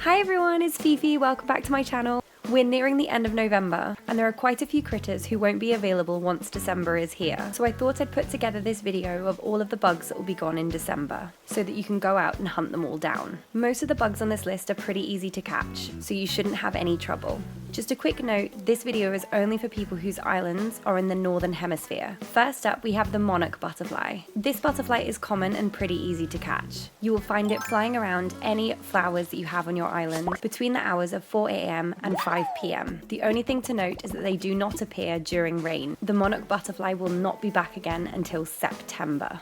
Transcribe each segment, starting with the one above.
Hi everyone, it's Fifi, welcome back to my channel. We're nearing the end of November, and there are quite a few critters who won't be available once December is here. So I thought I'd put together this video of all of the bugs that will be gone in December, so that you can go out and hunt them all down. Most of the bugs on this list are pretty easy to catch, so you shouldn't have any trouble. Just a quick note, this video is only for people whose islands are in the Northern Hemisphere. First up, we have the monarch butterfly. This butterfly is common and pretty easy to catch. You will find it flying around any flowers that you have on your island between the hours of 4 AM and 5 PM. The only thing to note is that they do not appear during rain. The monarch butterfly will not be back again until September.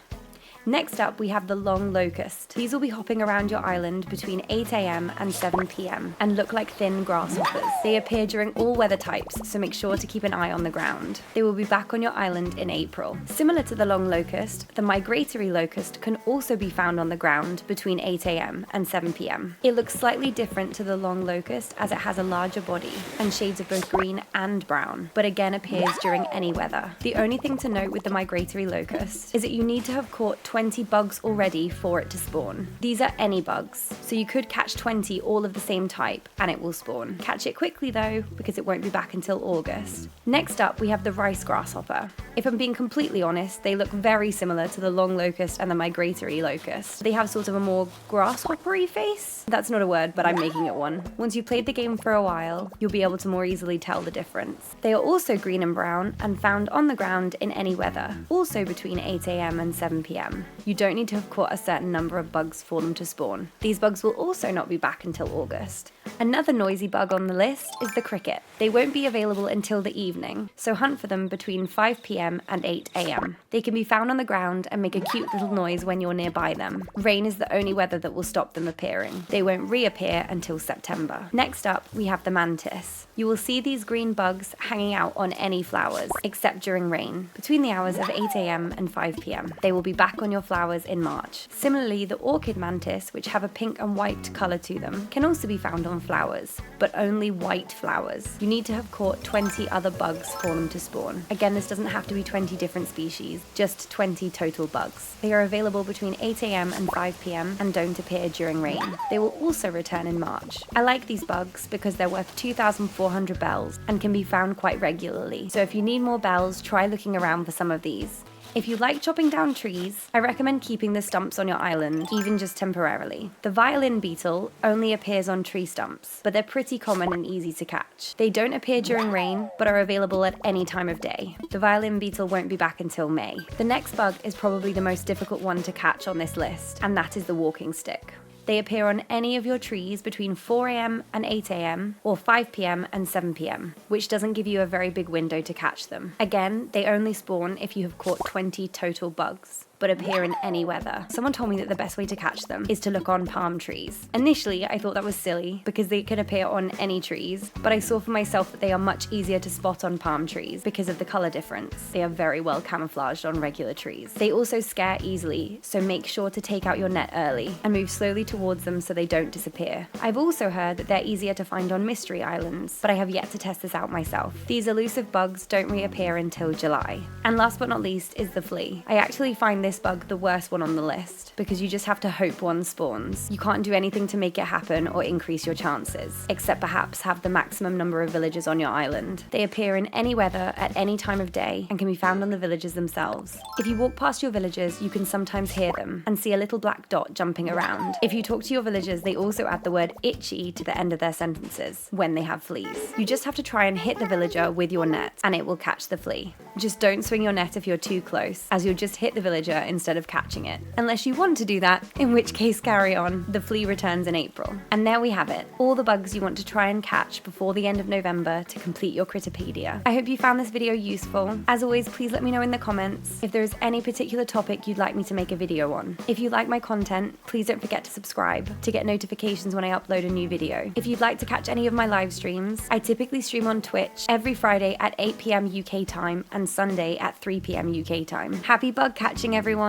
Next up, we have the long locust. These will be hopping around your island between 8 AM and 7 PM and look like thin grasshoppers. They appear during all weather types, so make sure to keep an eye on the ground. They will be back on your island in April. Similar to the long locust, the migratory locust can also be found on the ground between 8 AM and 7 PM. It looks slightly different to the long locust as it has a larger body and shades of both green and brown, but again appears during any weather. The only thing to note with the migratory locust is that you need to have caught 20 bugs already for it to spawn. These are any bugs, so you could catch 20 all of the same type and it will spawn. Catch it quickly though, because it won't be back until August. Next up, we have the rice grasshopper. If I'm being completely honest, they look very similar to the long locust and the migratory locust. They have sort of a more grasshoppery face. That's not a word, but I'm making it one. Once you've played the game for a while, you'll be able to more easily tell the difference. They are also green and brown and found on the ground in any weather, also between 8 AM and 7 PM. You don't need to have caught a certain number of bugs for them to spawn. These bugs will also not be back until August. Another noisy bug on the list is the cricket. They won't be available until the evening, so hunt for them between 5 PM and 8 AM. They can be found on the ground and make a cute little noise when you're nearby them. Rain is the only weather that will stop them appearing. They won't reappear until September. Next up, we have the mantis. You will see these green bugs hanging out on any flowers, except during rain, between the hours of 8 AM and 5 PM. They will be back on your flowers in March. Similarly, the orchid mantis, which have a pink and white colour to them, can also be found on flowers, but only white flowers. You need to have caught 20 other bugs for them to spawn. Again, this doesn't have to be 20 different species, just 20 total bugs. They are available between 8 AM and 5 PM and don't appear during rain. They will also return in March. I like these bugs because they're worth 2,400 bells and can be found quite regularly. So if you need more bells, try looking around for some of these. If you like chopping down trees, I recommend keeping the stumps on your island, even just temporarily. The violin beetle only appears on tree stumps, but they're pretty common and easy to catch. They don't appear during rain, but are available at any time of day. The violin beetle won't be back until May. The next bug is probably the most difficult one to catch on this list, and that is the walking stick. They appear on any of your trees between 4 AM and 8 AM or 5 PM and 7 PM, which doesn't give you a very big window to catch them. Again, they only spawn if you have caught 20 total bugs, but appear in any weather. Someone told me that the best way to catch them is to look on palm trees. Initially, I thought that was silly because they can appear on any trees, but I saw for myself that they are much easier to spot on palm trees because of the color difference. They are very well camouflaged on regular trees. They also scare easily, so make sure to take out your net early and move slowly towards them so they don't disappear. I've also heard that they're easier to find on mystery islands, but I have yet to test this out myself. These elusive bugs don't reappear until July. And last but not least is the flea. I actually find this bug the worst one on the list because you just have to hope one spawns. You can't do anything to make it happen or increase your chances, except perhaps have the maximum number of villagers on your island. They appear in any weather at any time of day and can be found on the villages themselves. If you walk past your villagers, you can sometimes hear them and see a little black dot jumping around. If you talk to your villagers, they also add the word itchy to the end of their sentences when they have fleas. You just have to try and hit the villager with your net and it will catch the flea. Just don't swing your net if you're too close, as you'll just hit the villager instead of catching it. Unless you want to do that, in which case carry on. The flea returns in April. And there we have it, all the bugs you want to try and catch before the end of November to complete your Critterpedia. I hope you found this video useful. As always, please let me know in the comments if there is any particular topic you'd like me to make a video on. If you like my content, please don't forget to subscribe to get notifications when I upload a new video. If you'd like to catch any of my live streams, I typically stream on Twitch every Friday at 8 PM UK time and Sunday at 3 PM UK time. Happy bug catching, everyone!